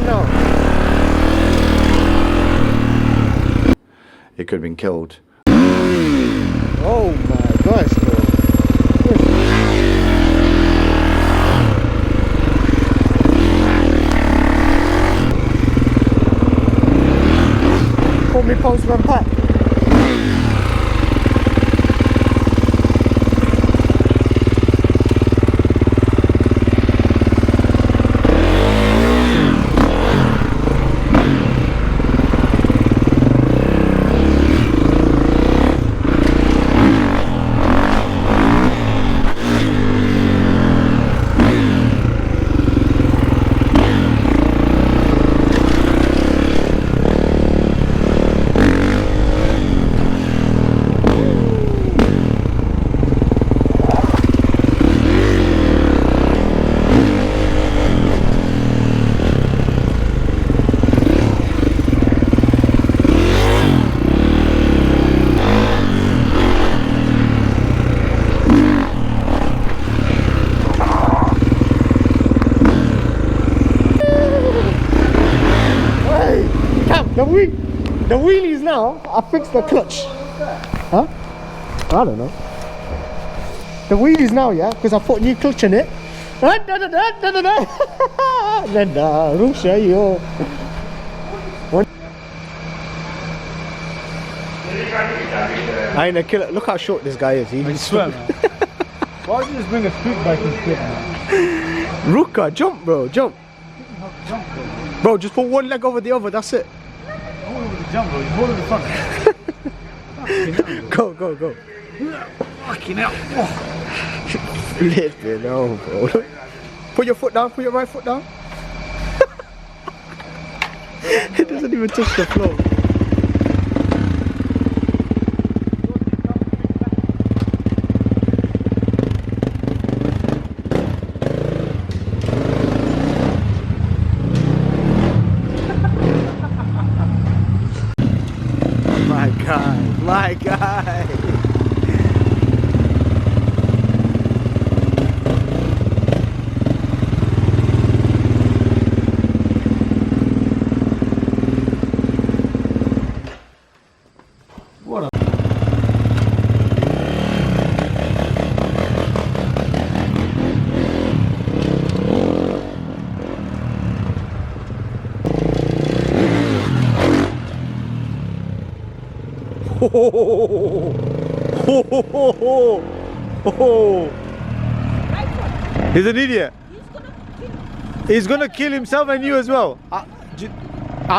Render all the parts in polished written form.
man now. It could have been killed. Oh my gosh, bro. Call me Postman Pat. The wheelies now, I fixed the clutch. Huh? I don't know. The wheelies now, yeah, because I put new clutch in it. I ain't a killer. Look how short this guy is. I swear, man. Why don't you just bring a street bike instead, man? Ruka, jump, bro, jump. Jump, bro. Bro, just put one leg over the other, that's it. Hold over the jump, bro. You hold over the front. Go, go, go. Fucking hell. Flipping, no, bro. Put your foot down, put your right foot down. It doesn't even touch the floor. My guy. What a... He's an idiot. He's gonna kill himself and you as well. I'm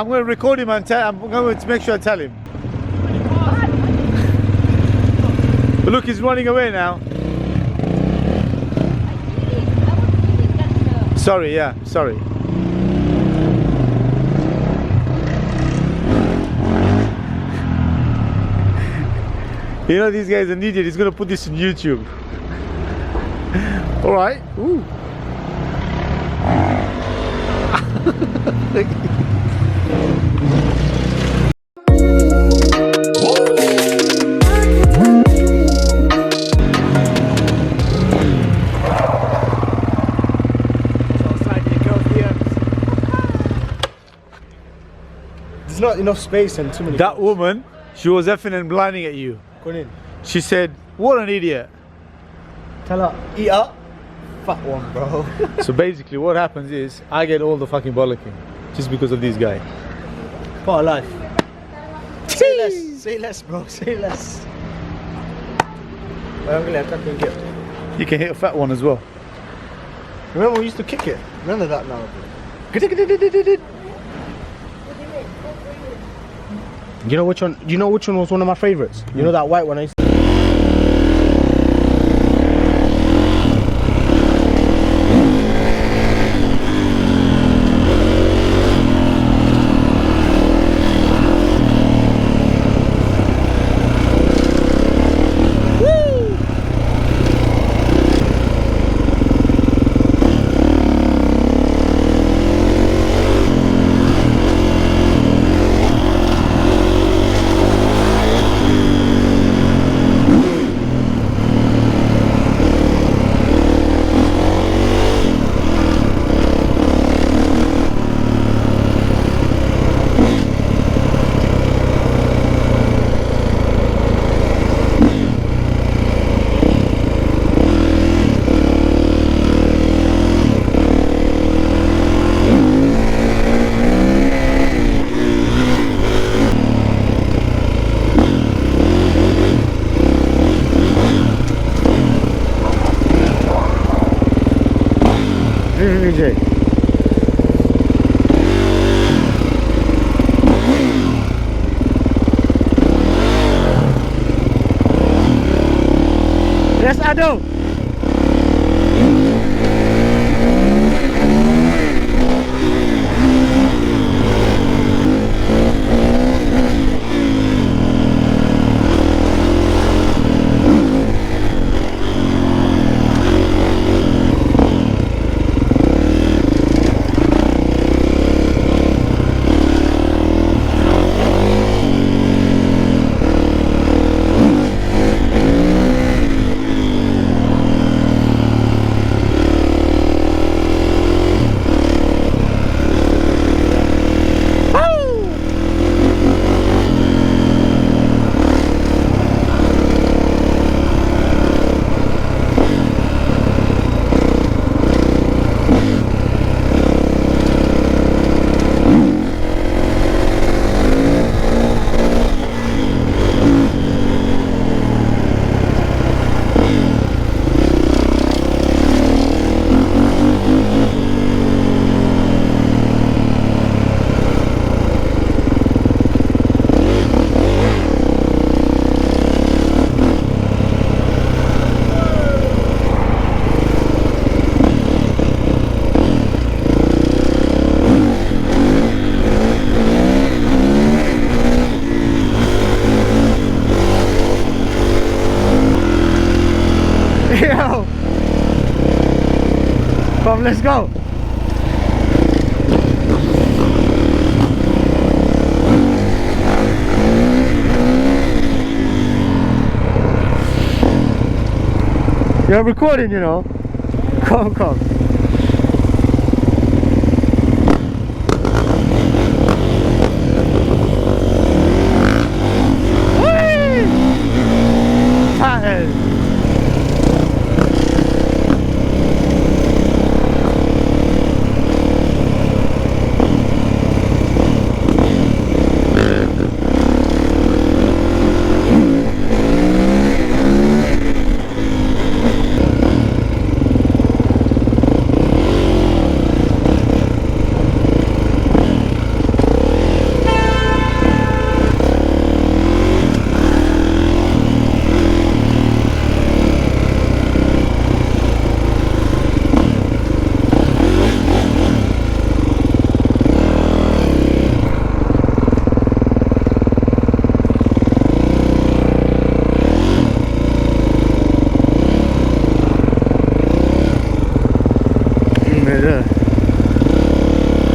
gonna record him and tell. I'm going to make sure I tell him. But look, he's running away now. Sorry, yeah, sorry. You know, this guy's an idiot. He's gonna put this on YouTube. All right. Ooh. There's not enough space and too many. That woman, she was effing and blinding at you. Go in. She said, "What an idiot." Tell her, eat up. Fat one, bro. So basically what happens is I get all the fucking bollocking just because of this guy. Part of life. Say less. Say less, bro. Say less. I'm gonna attack and get. You can hit a fat one as well. Remember we used to kick it? None of that now, bro. You know which one? You know which one was one of my favorites? You know that white one I used to... though. Yo! Come, let's go! You're recording, you know. Come, come. Whee! Tired.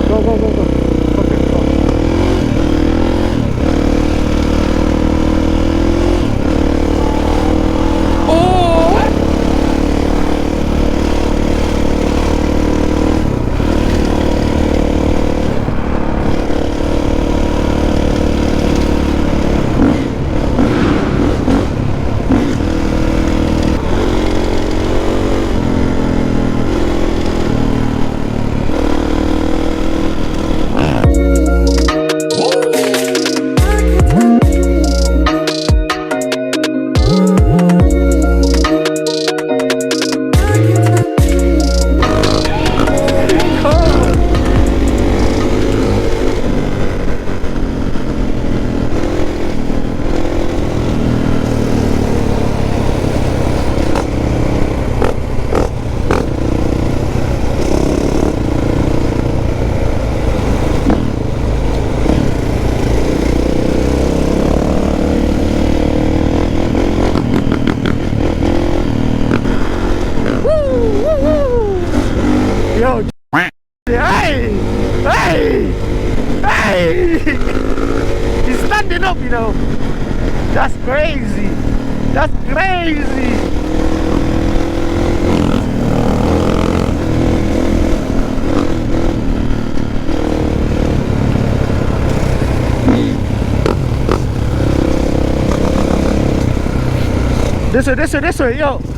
Go, go, go, go. Okay, go. Yo, hey, hey, hey, he's standing up, you know. That's crazy. That's crazy. This way, yo.